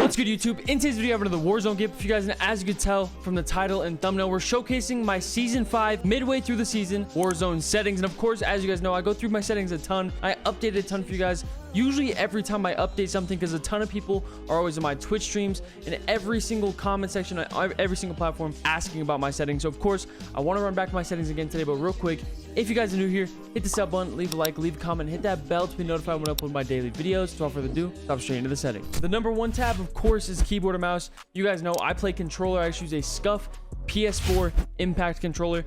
What's good, YouTube? In today's video, I have another Warzone game for you guys, and as you can tell from the title and thumbnail, we're showcasing my Season 5 midway through the season Warzone settings. And of course, as you guys know, I go through my settings a ton. I update a ton for you guys, usually every time I update something, because a ton of people are always in my Twitch streams and every single comment section on every single platform asking about my settings. So of course, I want to run back to my settings again today, but real quick, if you guys are new here, hit the sub button, leave a like, leave a comment, hit that bell to be notified when I upload my daily videos. So without further ado, stop straight into the settings. The number one tab, of course, is keyboard and mouse. You guys know I play controller. I actually use a Scuff PS4 Impact controller,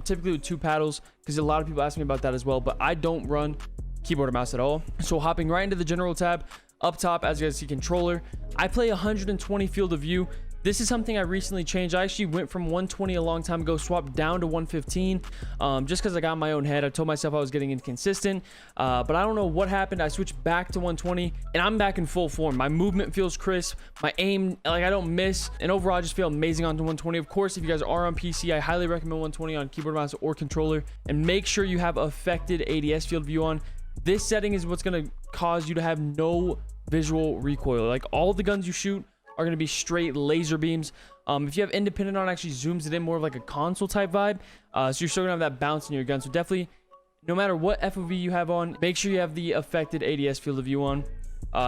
typically with 2 paddles, because a lot of people ask me about that as well, but I don't run keyboard or mouse at all. So hopping right into the general tab, up top, as you guys see, controller, I play 120 field of view. This is something I recently changed. I actually went from 120 a long time ago, swapped down to 115, just because I got in my own head. I told myself I was getting inconsistent, but I don't know what happened. I switched back to 120, and I'm back in full form. My movement feels crisp. My aim, like, I don't miss, and overall, I just feel amazing on 120. Of course, if you guys are on PC, I highly recommend 120 on keyboard, mouse, or controller, and make sure you have affected ADS field of view on. This setting is what's going to cause you to have no visual recoil. Like, all the guns you shoot are going to be straight laser beams. If you have independent on, actually zooms it in more of like a console type vibe, so you're still gonna have that bounce in your gun. So definitely, no matter what FOV you have on, make sure you have the affected ADS field of view on.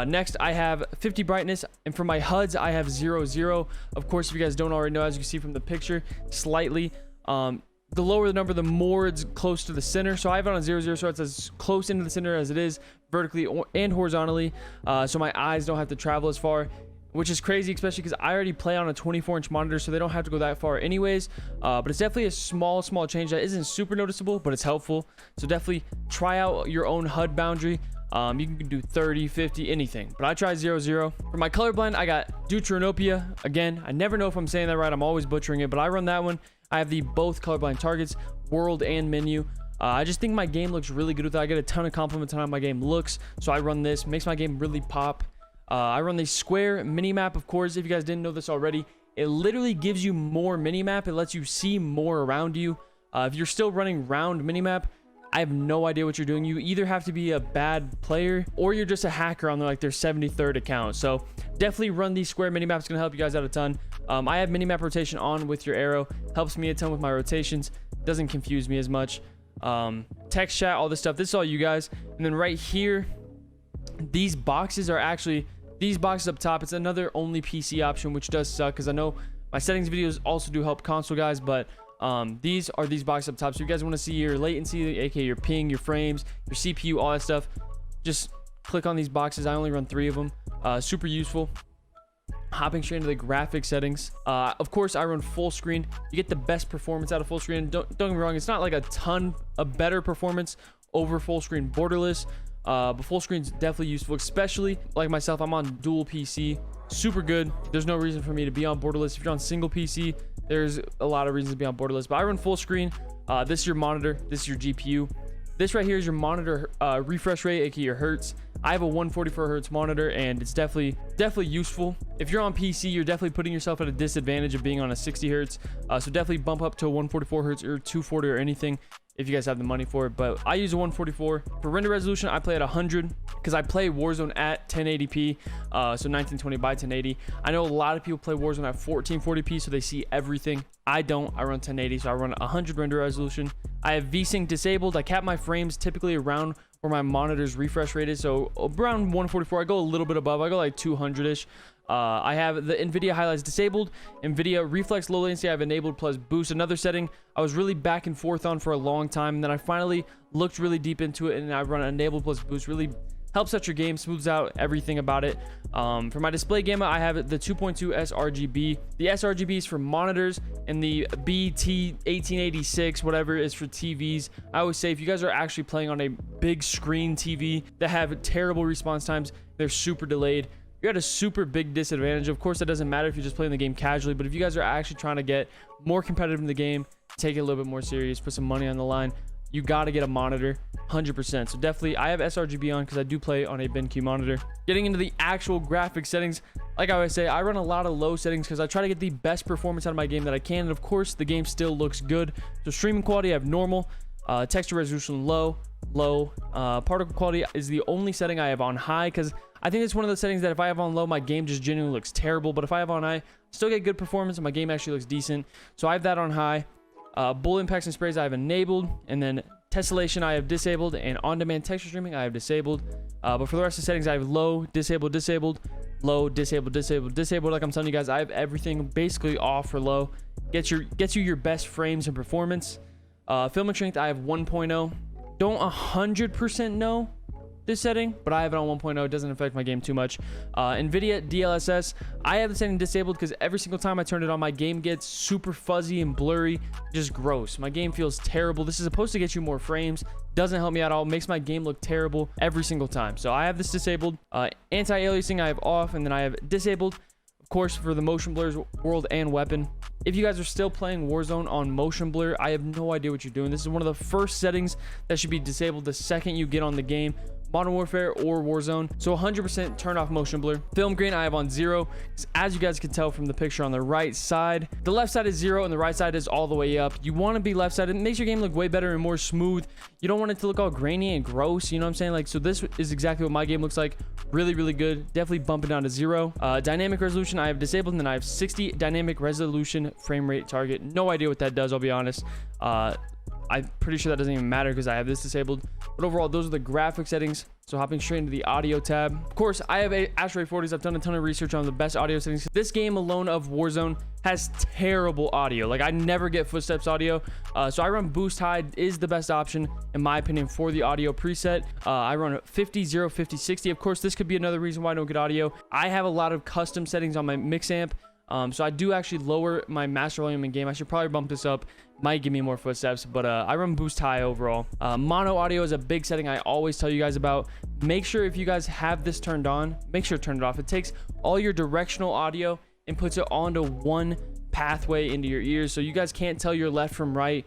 Next, I have 50 brightness, and for my HUDs, I have 0, 0. Of course, if you guys don't already know, as you can see from the picture, slightly, the lower the number, the more it's close to the center. So I have it on 0, 0, so it's as close into the center as it is vertically and horizontally, so my eyes don't have to travel as far, which is crazy, especially because I already play on a 24-inch monitor, so they don't have to go that far anyways. But it's definitely a small change that isn't super noticeable, but it's helpful. So definitely try out your own HUD boundary. You can do 30, 50, anything, but I try 0, 0. For my colorblind, I got Deuteranopia. Again, I never know if I'm saying that right. I'm always butchering it, but I run that one. I have the both colorblind targets, world and menu. I just think my game looks really good with that. I get a ton of compliments on how my game looks, so I run this. Makes my game really pop. I run the square mini map. Of course, if you guys didn't know this already, it literally gives you more mini map. It lets you see more around you. If you're still running round mini map, I have no idea what you're doing. You either have to be a bad player or you're just a hacker on their 73rd account. So definitely run these square mini maps. It's gonna help you guys out a ton. I have mini map rotation on with your arrow. Helps me a ton with my rotations. Doesn't confuse me as much. Text chat, all this stuff. This is all you guys. And then right here, these boxes are actually, these boxes up top, it's another only PC option, which does suck because I know my settings videos also do help console guys, but these are these boxes up top. So if you guys want to see your latency, aka your ping, your frames, your CPU, all that stuff, just click on these boxes. I only run 3 of them. Super useful. Hopping straight into the graphic settings, of course I run full screen. You get the best performance out of full screen. Don't get me wrong, it's not like a better performance over full screen borderless, but full screen's definitely useful, especially like myself. I'm on dual PC, super good. There's no reason for me to be on borderless. If you're on single PC, there's a lot of reasons to be on borderless, but I run full screen. This is your monitor, this is your GPU. This right here is your monitor refresh rate, aka your hertz. I have a 144 hertz monitor, and it's definitely useful. If you're on PC, you're definitely putting yourself at a disadvantage of being on a 60 hertz. So definitely bump up to a 144 hertz or 240 or anything if you guys have the money for it. But I use a 144. For render resolution, I play at 100 because I play Warzone at 1080p, so 1920 by 1080. I know a lot of people play Warzone at 1440p, so they see everything. I don't. I run 1080, so I run 100 render resolution. I have VSync disabled. I cap my frames typically around where my monitor's refresh rate is, so around 144. I go a little bit above. I go like 200-ish. I have the NVIDIA highlights disabled. NVIDIA reflex low latency I have enabled plus boost. Another setting I was really back and forth on for a long time, and then I finally looked really deep into it, and I run enable plus boost. Really helps out your game, smooths out everything about it. For my display gamma, I have the 2.2 sRGB. The sRGB is for monitors, and the BT1886 whatever is for TVs. I always say if you guys are actually playing on a big screen TV that have terrible response times, they're super delayed, you're at a super big disadvantage. Of course, that doesn't matter if you're just playing the game casually, but if you guys are actually trying to get more competitive in the game, take it a little bit more serious, put some money on the line, you got to get a monitor 100%. So definitely I have sRGB on because I do play on a BenQ monitor. Getting into the actual graphic settings, like I always say, I run a lot of low settings because I try to get the best performance out of my game that I can, and of course the game still looks good. So streaming quality I have normal, texture resolution low, particle quality is the only setting I have on high because I think it's one of those settings that if I have on low, my game just genuinely looks terrible. But if I have on high, still get good performance and my game actually looks decent. So I have that on high. Bull impacts and sprays I have enabled, and then tessellation I have disabled, and on-demand texture streaming I have disabled. But for the rest of the settings, I have low, disabled, disabled, low, disabled, disabled, disabled. Like I'm telling you guys, I have everything basically off for low. Gets you your best frames and performance. Filming strength I have 1.0. Don't 100% know this setting, but I have it on 1.0. It doesn't affect my game too much. NVIDIA DLSS, I have the setting disabled because every single time I turn it on, my game gets super fuzzy and blurry, just gross. My game feels terrible. This is supposed to get you more frames. Doesn't help me at all. Makes my game look terrible every single time. So I have this disabled. Anti-aliasing I have off, and then I have disabled, of course, for the motion blurs, world and weapon. If you guys are still playing Warzone on motion blur, I have no idea what you're doing. This is one of the first settings that should be disabled the second you get on the game. Modern Warfare or Warzone. So 100% turn off motion blur. Film grain I have on 0. As you guys can tell from the picture on the right side, the left side is 0 and the right side is all the way up. You want to be left sided. It makes your game look way better and more smooth. You don't want it to look all grainy and gross, you know what I'm saying? Like, so this is exactly what my game looks like. Really, really good. Definitely bump it down to 0. Dynamic resolution I have disabled, and then I have 60 dynamic resolution frame rate target. No idea what that does, I'll be honest. I'm pretty sure that doesn't even matter because I have this disabled. But overall, those are the graphic settings. So hopping straight into the audio tab. Of course, I have a Asteroid 40s. I've done a ton of research on the best audio settings. This game alone of Warzone has terrible audio. Like, I never get footsteps audio. So I run boost high is the best option in my opinion for the audio preset. I run 50, 0, 50, 60. Of course, this could be another reason why I don't get audio. I have a lot of custom settings on my mix amp. So I do actually lower my master volume in game. I should probably bump this up. Might give me more footsteps, but I run boost high overall. Mono audio is a big setting I always tell you guys about. Make sure if you guys have this turned on, make sure to turn it off. It takes all your directional audio and puts it onto one pathway into your ears, so you guys can't tell your left from right,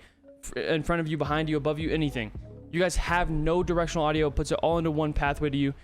in front of you, behind you, above you, anything. You guys have no directional audio. It puts it all into one pathway to you.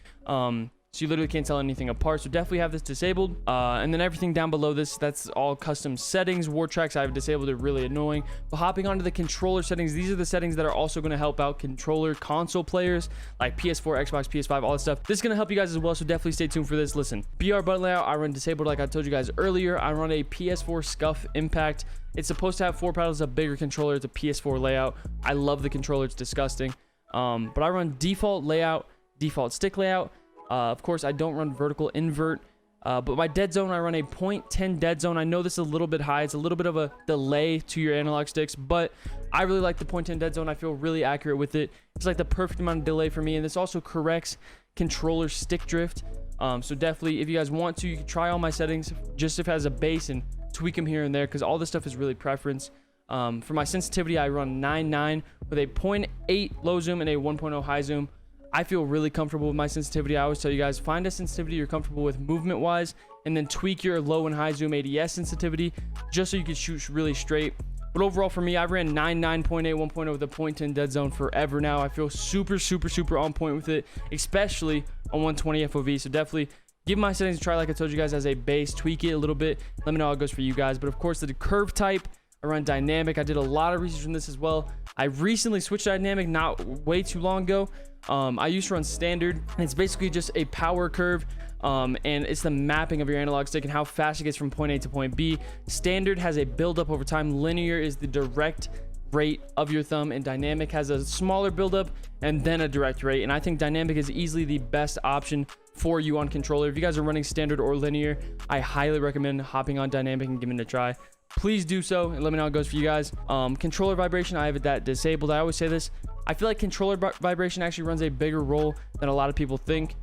So you literally can't tell anything apart. So definitely have this disabled. And then everything down below this, that's all custom settings. War tracks I have disabled. They're really annoying. But hopping onto the controller settings, these are the settings that are also going to help out controller console players like PS4, Xbox, PS5, all that stuff. This is going to help you guys as well, so definitely stay tuned for this. Listen, BR button layout, I run disabled like I told you guys earlier. I run a PS4 Scuff Impact. It's supposed to have 4 paddles, a bigger controller. It's a PS4 layout. I love the controller. It's disgusting. But I run default layout, default stick layout. Of course, I don't run vertical invert, but my dead zone, I run a 0.10 dead zone. I know this is a little bit high. It's a little bit of a delay to your analog sticks, but I really like the 0.10 dead zone. I feel really accurate with it. It's like the perfect amount of delay for me, and this also corrects controller stick drift. So definitely, if you guys want to, you can try all my settings just if it has a base and tweak them here and there, because all this stuff is really preference. For my sensitivity, I run 9.9 with a 0.8 low zoom and a 1.0 high zoom. I feel really comfortable with my sensitivity. I always tell you guys, find a sensitivity you're comfortable with movement wise, and then tweak your low and high zoom ADS sensitivity just so you can shoot really straight. But overall for me, I've ran 9.9, 0.8, 1.0 with a 0.10 dead zone forever now. I feel super, super, super on point with it, especially on 120 FOV. So definitely give my settings a try like I told you guys as a base, tweak it a little bit. Let me know how it goes for you guys. But of course, the curve type, I run dynamic. I did a lot of research on this as well. I recently switched to dynamic not way too long ago. I used to run standard, and it's basically just a power curve, and it's the mapping of your analog stick and how fast it gets from point A to point B. Standard has a buildup over time. Linear is the direct rate of your thumb, and dynamic has a smaller buildup and then a direct rate. And I think dynamic is easily the best option for you on controller. If you guys are running standard or linear, I highly recommend hopping on dynamic and giving it a try. Please do so and let me know how it goes for you guys. Controller vibration, I have that disabled. I always say this. I feel like controller vibration actually runs a bigger role than a lot of people think.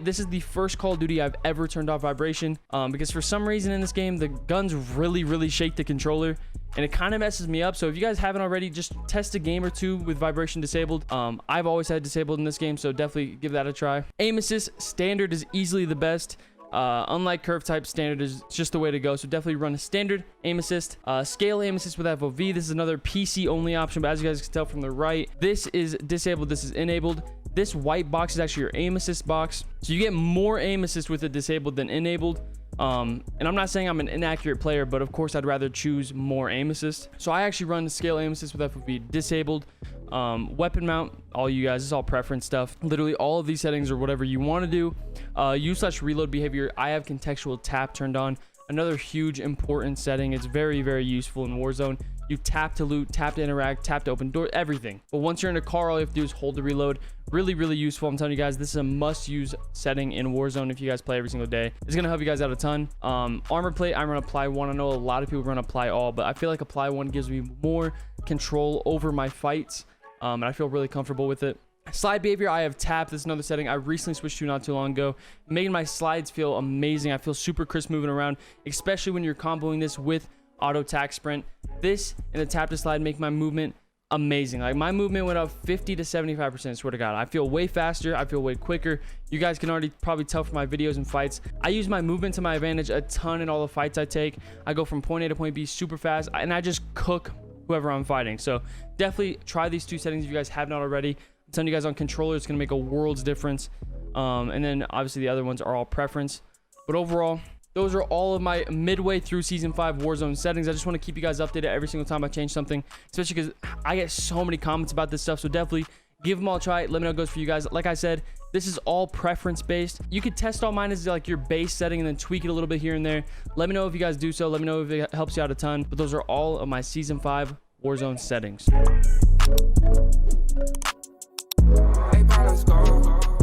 This is the first Call of Duty I've ever turned off vibration, because for some reason in this game, the guns really shake the controller, and it kind of messes me up. So if you guys haven't already, just test a game or two with vibration disabled. I've always had disabled in this game, so definitely give that a try. Aim assist, standard is easily the best. Unlike curve type, standard is just the way to go, so definitely run a standard aim assist. Scale aim assist with FOV. This is another PC only option, but as you guys can tell from the right, this is disabled, this is enabled. This white box is actually your aim assist box, so you get more aim assist with it disabled than enabled. And I'm not saying I'm an inaccurate player, but of course I'd rather choose more aim assist. So I actually run scale aim assist with FOV disabled. Weapon mount, all you guys, it's all preference stuff. Literally all of these settings are whatever you want to do. Use/reload behavior, I have contextual tap turned on. Another huge important setting. It's very, very useful in Warzone. You tap to loot, tap to interact, tap to open door, everything. But once you're in a car, all you have to do is hold to reload. Really, really useful. I'm telling you guys, this is a must-use setting in Warzone if you guys play every single day. It's gonna help you guys out a ton. Armor plate, I run apply 1. I know a lot of people run apply all, but I feel like apply 1 gives me more control over my fights, and I feel really comfortable with it. Slide behavior, I have tap. This is another setting I recently switched to not too long ago, making my slides feel amazing. I feel super crisp moving around, especially when you're comboing this with auto tack sprint. This and the tap to slide make my movement amazing. Like, my movement went up 50 to 75%, swear to God. I feel way faster, I feel way quicker. You guys can already probably tell from my videos and fights, I use my movement to my advantage a ton in all the fights I take. I go from point A to point B super fast, and I just cook whoever I'm fighting. So definitely try these 2 settings if you guys have not already. I'm telling you guys, on controller, it's gonna make a world's difference. And then obviously the other ones are all preference, but overall, those are all of my midway through season 5 Warzone settings. I just want to keep you guys updated every single time I change something, especially because I get so many comments about this stuff. So definitely give them all a try. Let me know how it goes for you guys. Like I said, this is all preference based. You could test all mine as like your base setting and then tweak it a little bit here and there. Let me know if you guys do so. Let me know if it helps you out a ton. But those are all of my season 5 Warzone settings. Hey, bro, let's go.